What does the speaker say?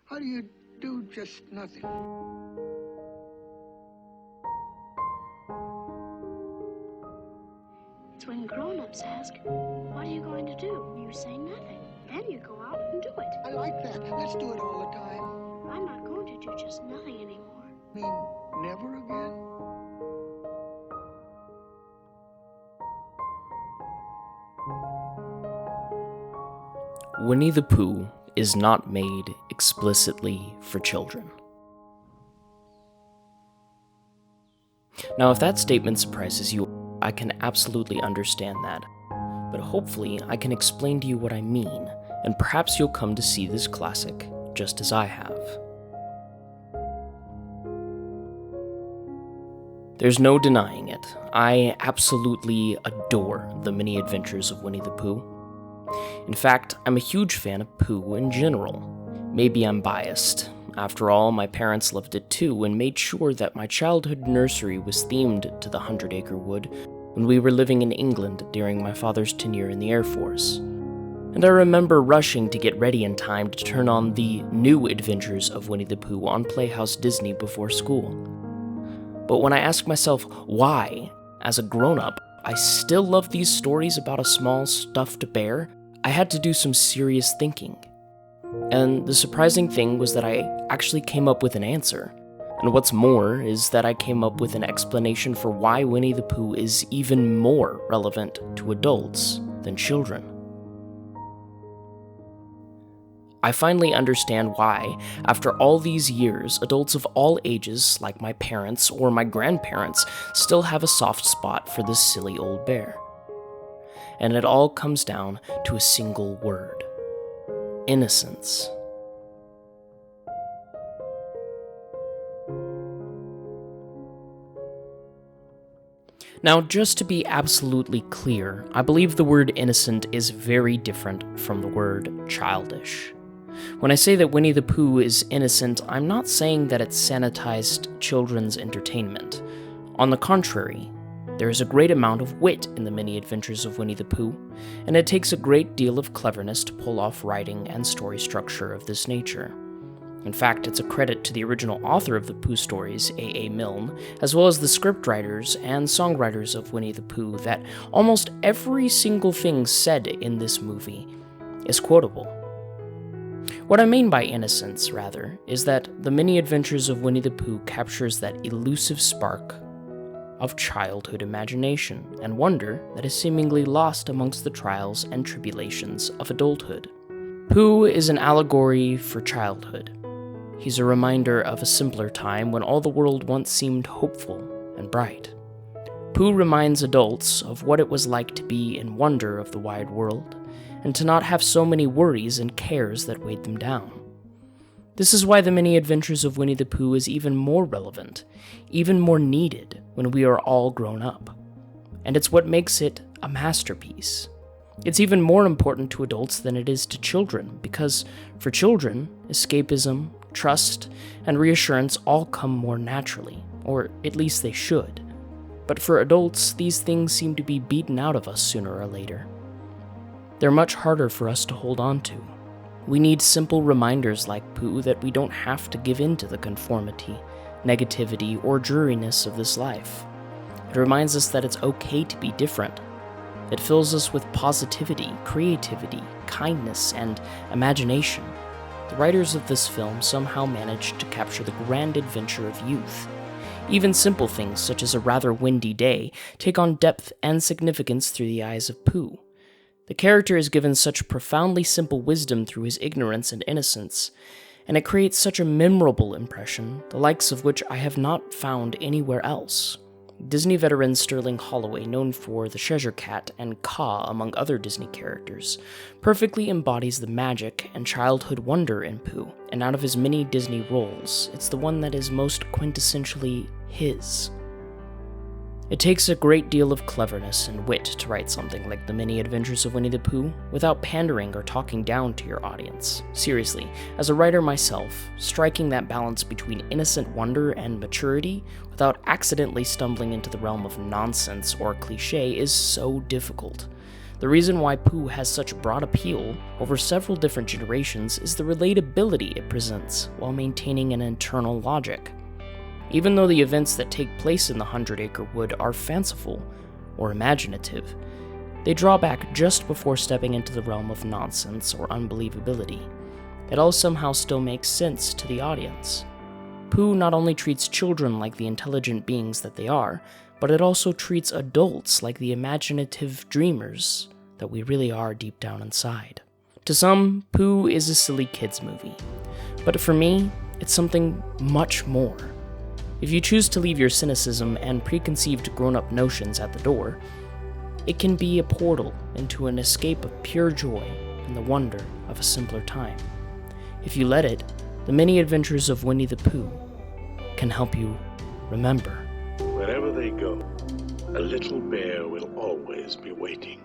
How do you do just nothing? It's when grown-ups ask, what are you going to do? You say nothing. Then you go out and do it. I like that. Let's do it all the time. I'm not going to do just nothing anymore. I mean, never again? Winnie the Pooh is not made explicitly for children. Now, if that statement surprises you, I can absolutely understand that, but hopefully I can explain to you what I mean, and perhaps you'll come to see this classic just as I have. There's no denying it. I absolutely adore the many adventures of Winnie the Pooh. In fact, I'm a huge fan of Pooh in general. Maybe I'm biased. After all, my parents loved it too and made sure that my childhood nursery was themed to the 100-Acre Wood when we were living in England during my father's tenure in the Air Force. And I remember rushing to get ready in time to turn on the new adventures of Winnie the Pooh on Playhouse Disney before school. But when I ask myself why, as a grown-up, I still love these stories about a small stuffed bear, I had to do some serious thinking. And the surprising thing was that I actually came up with an answer. And what's more is that I came up with an explanation for why Winnie the Pooh is even more relevant to adults than children. I finally understand why, after all these years, adults of all ages, like my parents or my grandparents, still have a soft spot for this silly old bear. And it all comes down to a single word: innocence. Now, just to be absolutely clear, I believe the word innocent is very different from the word childish. When I say that Winnie the Pooh is innocent, I'm not saying that it's sanitized children's entertainment. On the contrary, there is a great amount of wit in the many adventures of Winnie the Pooh, and it takes a great deal of cleverness to pull off writing and story structure of this nature. In fact, it's a credit to the original author of the Pooh stories, A.A. Milne, as well as the scriptwriters and songwriters of Winnie the Pooh, that almost every single thing said in this movie is quotable. What I mean by innocence, rather, is that the many adventures of Winnie the Pooh captures that elusive spark of childhood imagination and wonder that is seemingly lost amongst the trials and tribulations of adulthood. Pooh is an allegory for childhood. He's a reminder of a simpler time when all the world once seemed hopeful and bright. Pooh reminds adults of what it was like to be in wonder of the wide world, and to not have so many worries and cares that weighed them down. This is why the many adventures of Winnie the Pooh is even more relevant, even more needed when we are all grown up. And it's what makes it a masterpiece. It's even more important to adults than it is to children, because for children, escapism, trust, and reassurance all come more naturally, or at least they should. But for adults, these things seem to be beaten out of us sooner or later. They're much harder for us to hold on to. We need simple reminders like Pooh that we don't have to give in to the conformity, negativity, or dreariness of this life. It reminds us that it's okay to be different. It fills us with positivity, creativity, kindness, and imagination. The writers of this film somehow managed to capture the grand adventure of youth. Even simple things such as a rather windy day take on depth and significance through the eyes of Pooh. The character is given such profoundly simple wisdom through his ignorance and innocence, and it creates such a memorable impression, the likes of which I have not found anywhere else. Disney veteran Sterling Holloway, known for the Cheshire Cat and Kaa among other Disney characters, perfectly embodies the magic and childhood wonder in Pooh, and out of his many Disney roles, it's the one that is most quintessentially his. It takes a great deal of cleverness and wit to write something like The Many Adventures of Winnie the Pooh without pandering or talking down to your audience. Seriously, as a writer myself, striking that balance between innocent wonder and maturity without accidentally stumbling into the realm of nonsense or cliché is so difficult. The reason why Pooh has such broad appeal over several different generations is the relatability it presents while maintaining an internal logic. Even though the events that take place in the 100-Acre Wood are fanciful or imaginative, they draw back just before stepping into the realm of nonsense or unbelievability. It all somehow still makes sense to the audience. Pooh not only treats children like the intelligent beings that they are, but it also treats adults like the imaginative dreamers that we really are deep down inside. To some, Pooh is a silly kids movie, but for me, it's something much more. If you choose to leave your cynicism and preconceived grown-up notions at the door, it can be a portal into an escape of pure joy and the wonder of a simpler time. If you let it, the many adventures of Winnie the Pooh can help you remember. Wherever they go, a little bear will always be waiting.